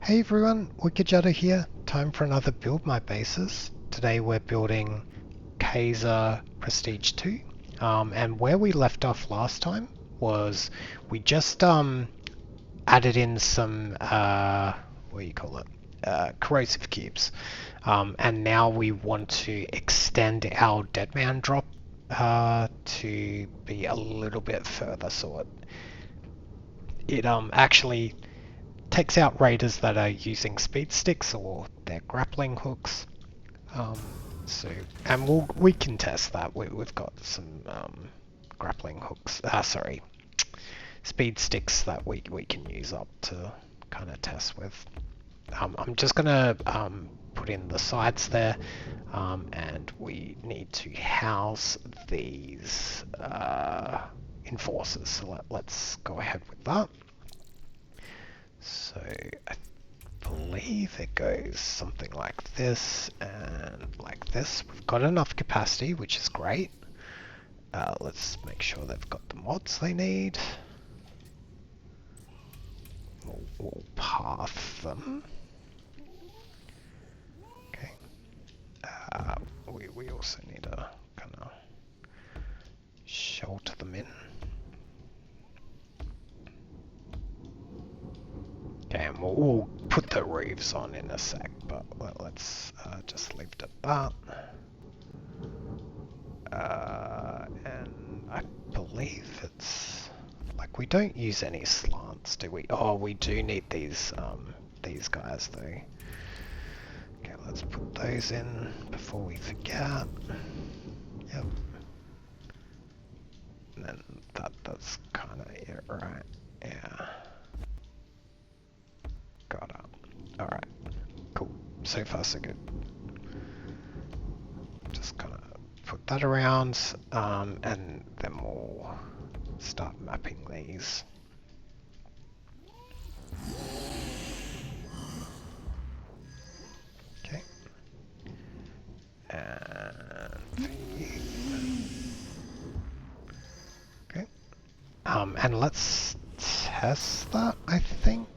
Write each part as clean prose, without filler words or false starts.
Hey everyone, Jutto here. Time for another Build My Bases. Today we're building Kaiser Prestige 2. And where we left off last time was we just added in some, what do you call it? Corrosive cubes. And now we want to extend our Deadman drop to be a little bit further, so it actually takes out raiders that are using speed sticks or their grappling hooks. Um, and we can test that. We've got some grappling hooks. Sorry, speed sticks that we can use up to kind of test with. I'm just gonna put in the sides there, and we need to house these enforcers. So let's go ahead with that. So I believe it goes something like this and like this. We've got enough capacity, which is great. Let's make sure they've got the mods they need. We'll path them. Okay. We also need to kind of shelter them in. Okay, and we'll put the roofs on in a sec, but let's just leave it at that. And I believe it's like we don't use any slants, do we? Oh, we do need these guys though. Okay, let's put those in before we forget. Yep. And then that's kind of it, right? Yeah. Got it. All right. Cool. So far, so good. Just kind of put that around, and then we'll start mapping these. Okay. And for you. Okay. And let's test that, I think.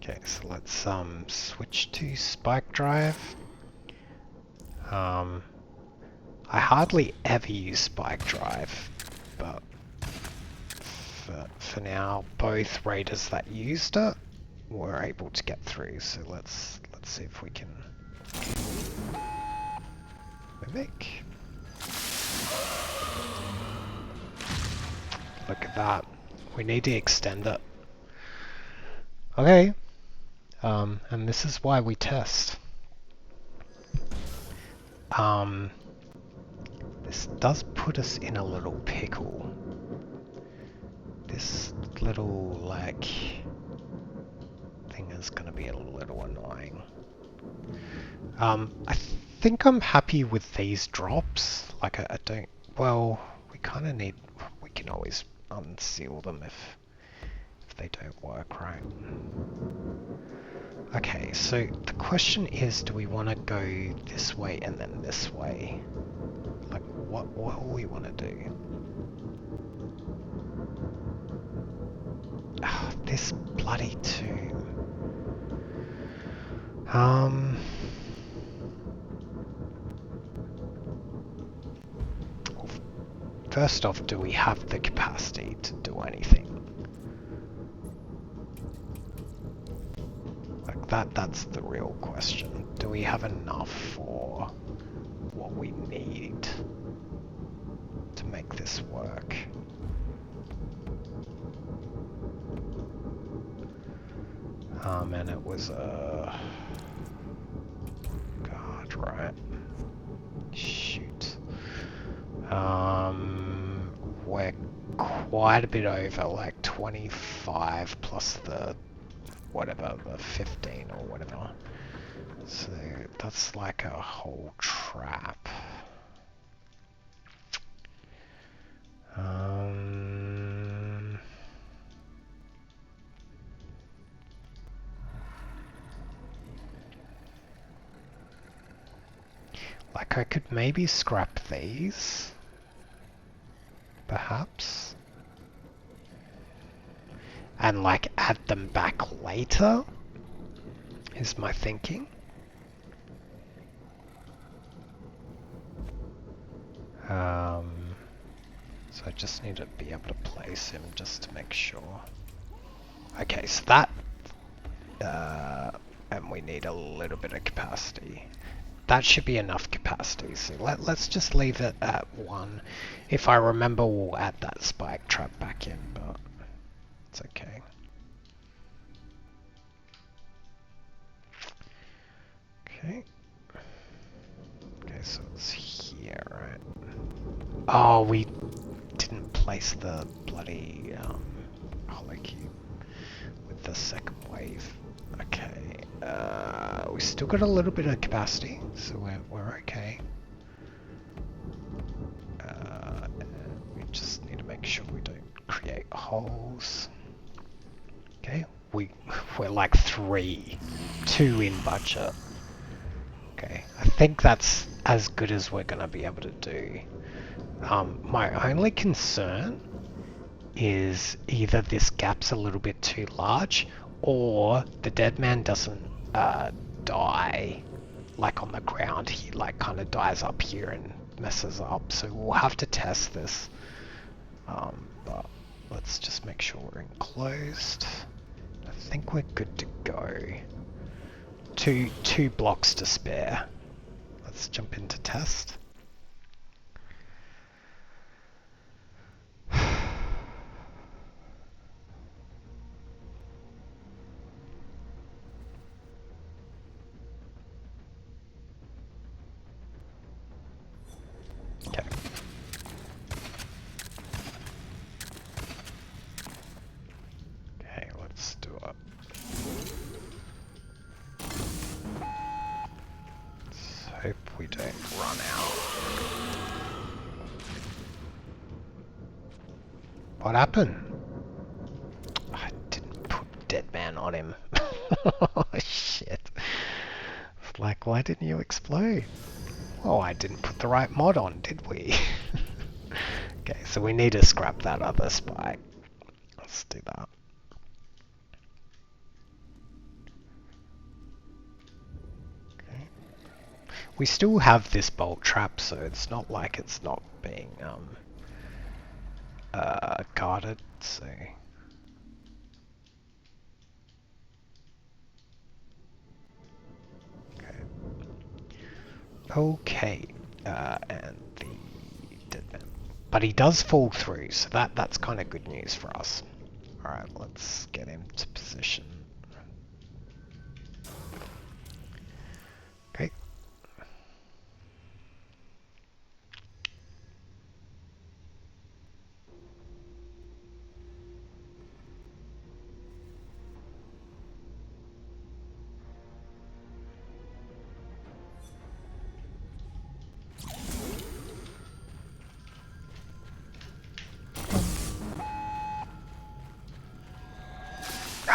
Okay, so let's switch to spike drive. I hardly ever use spike drive, but for now, both raiders that used it were able to get through. So let's see if we can mimic. Look at that. We need to extend it. Okay. And this is why we test. This does put us in a little pickle. This little, like, thing is gonna be a little annoying. I think I'm happy with these drops. Like, I don't, well, we kind of need, we can always unseal them if they don't work right. Okay, so the question is, do we want to go this way and then this way? Like, what do we want to do? Oh, this bloody tomb. First off, do we have the capacity to do anything? Like that's the real question. Do we have enough for what we need to make this work? And it was a god, right? Shoot. We're quite a bit over, like 25 plus the whatever, the 15 or whatever. So that's like a whole trap. Like I could maybe scrap these, perhaps, and like add them back later, is my thinking. So I just need to be able to place him just to make sure. Okay, so that, and we need a little bit of capacity. That should be enough capacity, so let's just leave it at 1. If I remember, we'll add that spike trap back in, but it's okay. Okay. Okay, so it's here, right? Oh, we didn't place the bloody holocube with the second wave. Okay, we still got a little bit of capacity, so we're okay. We just need to make sure we don't create holes. Okay, we're like 2 in budget. Okay, I think that's as good as we're gonna be able to do. My only concern is either this gap's a little bit too large, or the dead man doesn't die like on the ground. He like kind of dies up here and messes up. So we'll have to test this. But let's just make sure we're enclosed. I think we're good to go. Two blocks to spare. Let's jump into test. Okay. Okay, let's do it. Let's hope we don't run out. What happened? I didn't put dead man on him. Oh shit. It's like, why didn't you explode? Oh, I didn't put the right mod on, did we? Okay, so we need to scrap that other spike. Let's do that. Okay. We still have this bolt trap, so it's not like it's not being guarded, so... Okay, and the dead man. But he does fall through, so that's kind of good news for us. Alright, let's get him to position. Okay.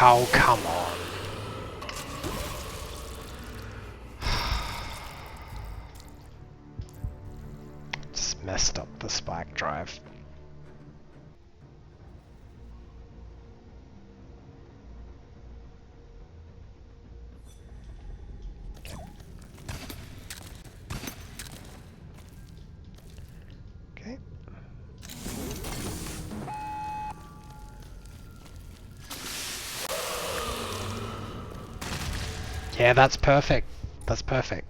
Oh, come on. Just messed up the spike drive. Okay. Yeah, that's perfect. That's perfect.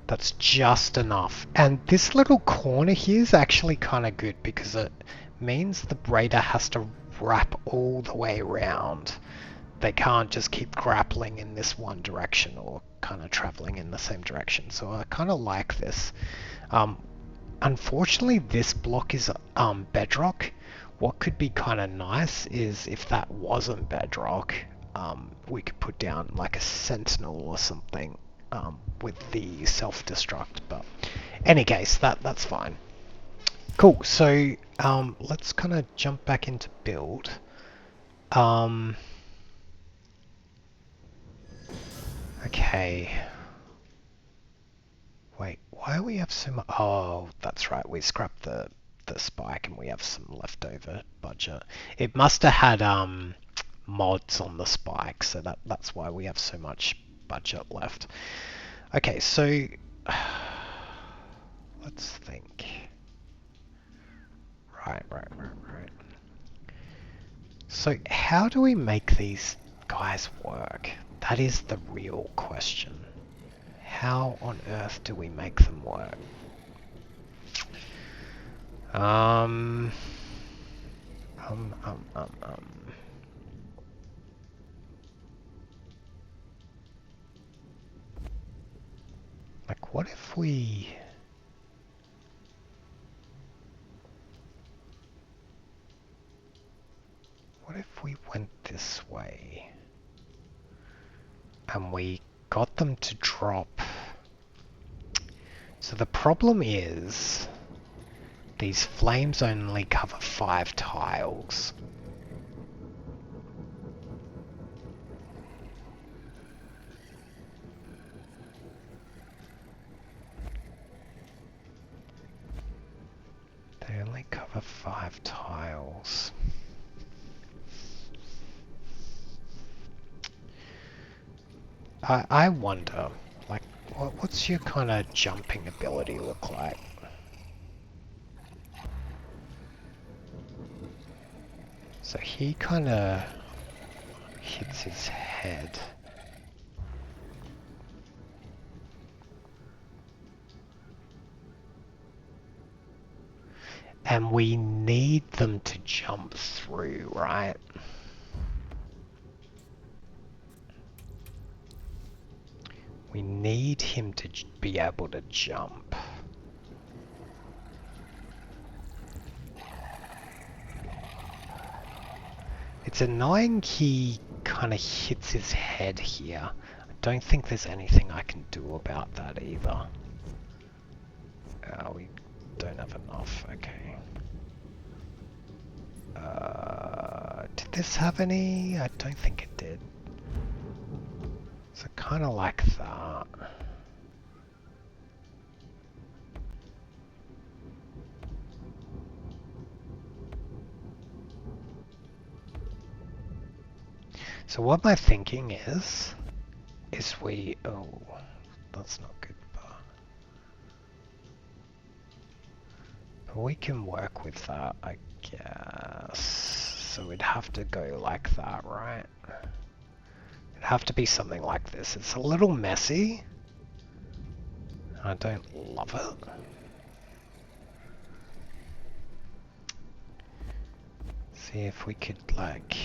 That's just enough. And this little corner here is actually kind of good because it means the raider has to wrap all the way around. They can't just keep grappling in this one direction or kind of traveling in the same direction. So I kind of like this. Unfortunately, this block is bedrock. What could be kind of nice is if that wasn't bedrock, we could put down like a sentinel or something with the self-destruct. But any case, that's fine. Cool. So let's kind of jump back into build. Okay. Wait, what? why do we have so much? Oh, that's right. We scrapped the spike and we have some leftover budget. It must have had mods on the spike, so that's why we have so much budget left. Okay, so let's think. Right. So how do we make these guys work? That is the real question. How on earth do we make them work? Like, what if we... What if we went this way? And we got them to drop... So the problem is... These flames only cover 5 tiles. They only cover 5 tiles. I wonder, like, what's your kind of jumping ability look like? So he kind of hits his head. And we need them to jump through, right? We need him to be able to jump. It's annoying he kind of hits his head here. I don't think there's anything I can do about that either. We don't have enough, okay. Did this have any? I don't think it did. So kind of like that. So what my thinking is we, oh, that's not good, but we can work with that, I guess. So we'd have to go like that, right? It'd have to be something like this. It's a little messy. I don't love it. See if we could, like...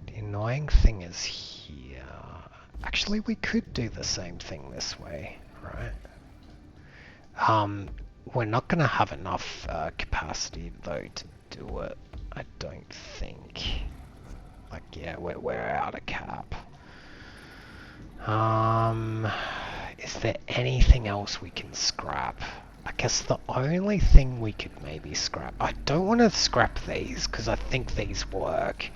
The annoying thing is here. Actually, we could do the same thing this way, right? We're not going to have enough capacity, though, to do it. I don't think. Like, yeah, we're out of cap. Is there anything else we can scrap? I guess the only thing we could maybe scrap... I don't want to scrap these, because I think these work.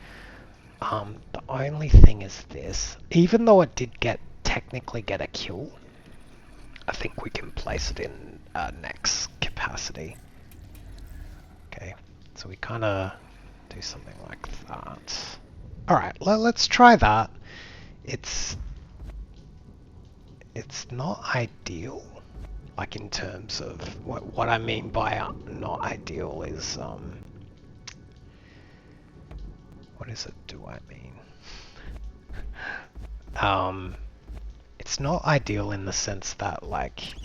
The only thing is this. Even though it did technically get a kill, I think we can place it in next capacity. Okay, so we kind of do something like that. Alright, let's try that. It's not ideal, like in terms of what I mean by not ideal is what does it do I mean? It's not ideal in the sense that, like,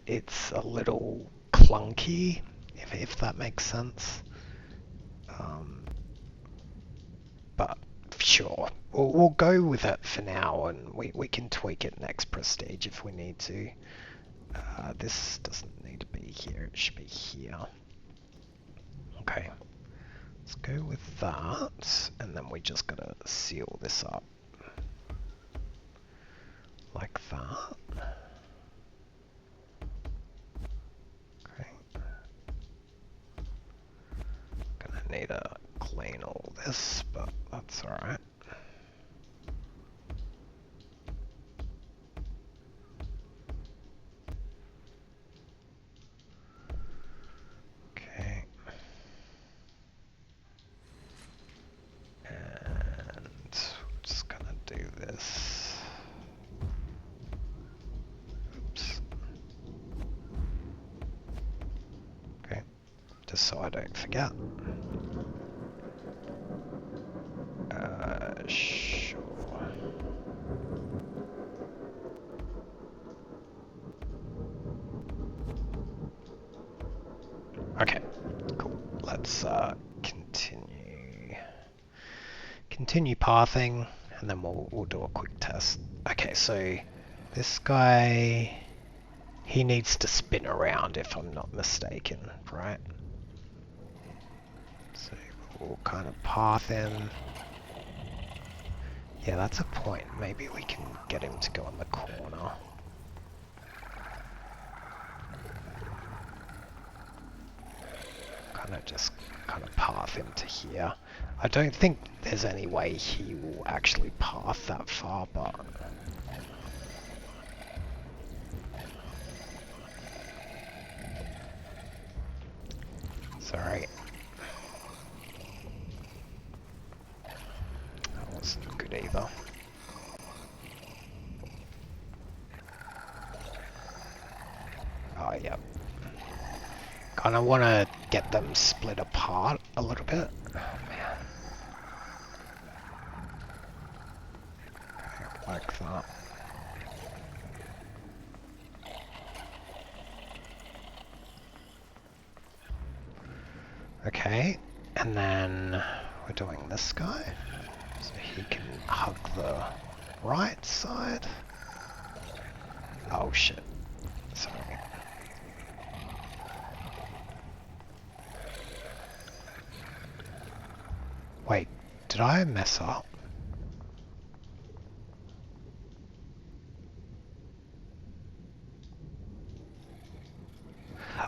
it's a little clunky, if that makes sense. But sure, we'll go with it for now, and we can tweak it next prestige if we need to. This doesn't need to be here, it should be here. Okay, Let's go with that, and then we just gotta seal this up. Like that. Okay. Gonna need to clean all this, but that's alright. Okay. And we're just gonna do this. Oops. Okay. Just so I don't forget. Sure. Okay, cool. Let's continue pathing, and then we'll do a quick test. Okay, so this guy, he needs to spin around if I'm not mistaken, right? So we'll kind of path him. Yeah, that's a point. Maybe we can get him to go in the corner. Just kind of path him to here. I don't think there's any way he will actually path that far, but... Sorry. That wasn't good either. Oh, yeah. Kind of want to get them split apart a little bit. Oh, man. Okay, like that. Okay, and then we're doing this guy. So he can hug the right side. Oh, shit. Sorry. Wait, did I mess up?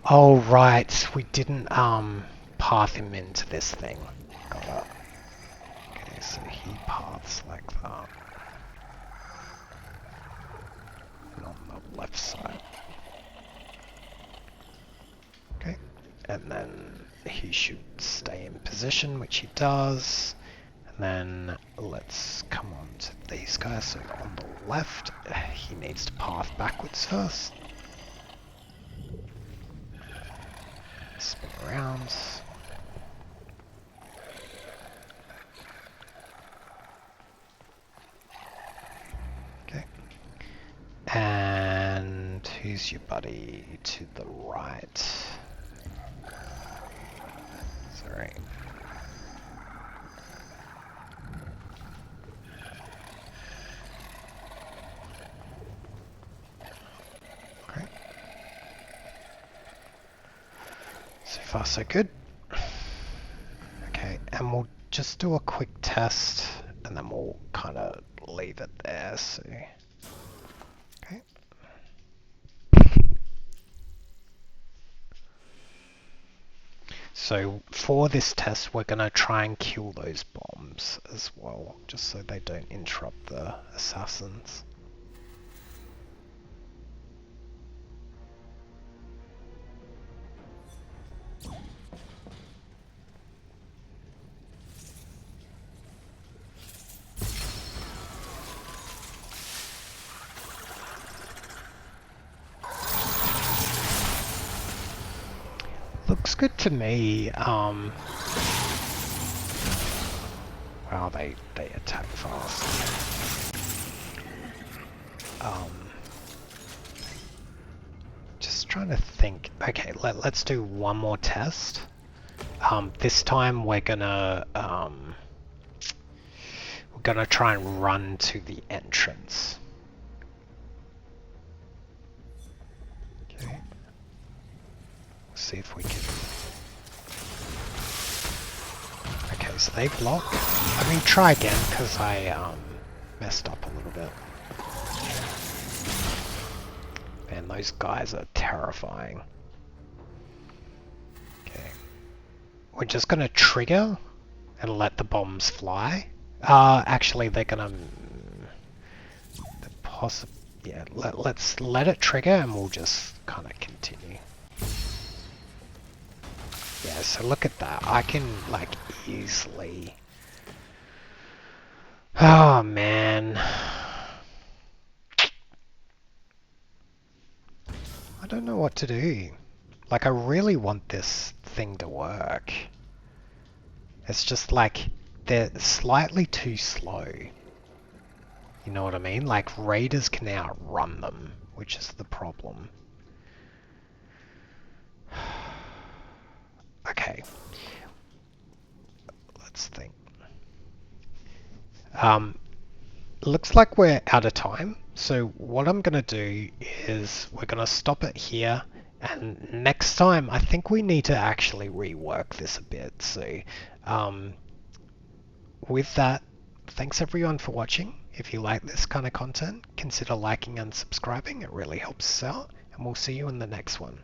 Oh, right, we didn't path him into this thing. Got it. Okay, so he paths like that. And on the left side. Okay, and then he should stay in position, which he does. And then let's come on to these guys. So on the left, he needs to path backwards first. Spin around. Okay. And who's your buddy to the right? Sorry. Okay. So far so good. Okay, and we'll just do a quick test and then we'll kind of leave it there. So, okay. So for this test, we're going to try and kill those bombs as well, just so they don't interrupt the assassins. Looks good to me. Wow, they attack fast. Just trying to think. Okay, let's do one more test. This time we're gonna try and run to the entrance. Okay. See if we can. So they block. I mean, try again, because I messed up a little bit. Man, those guys are terrifying. Okay. We're just gonna trigger and let the bombs fly. Actually, they're gonna... Yeah, let's let it trigger and we'll just kind of continue. Yeah, so look at that. I can, like, easily... Oh, man. I don't know what to do. Like, I really want this thing to work. It's just like, they're slightly too slow. You know what I mean? Like, raiders can outrun them, which is the problem. Okay. Let's think. Looks like we're out of time. So what I'm going to do is we're going to stop it here. And next time, I think we need to actually rework this a bit. So with that, thanks everyone for watching. If you like this kind of content, consider liking and subscribing. It really helps us out. And we'll see you in the next one.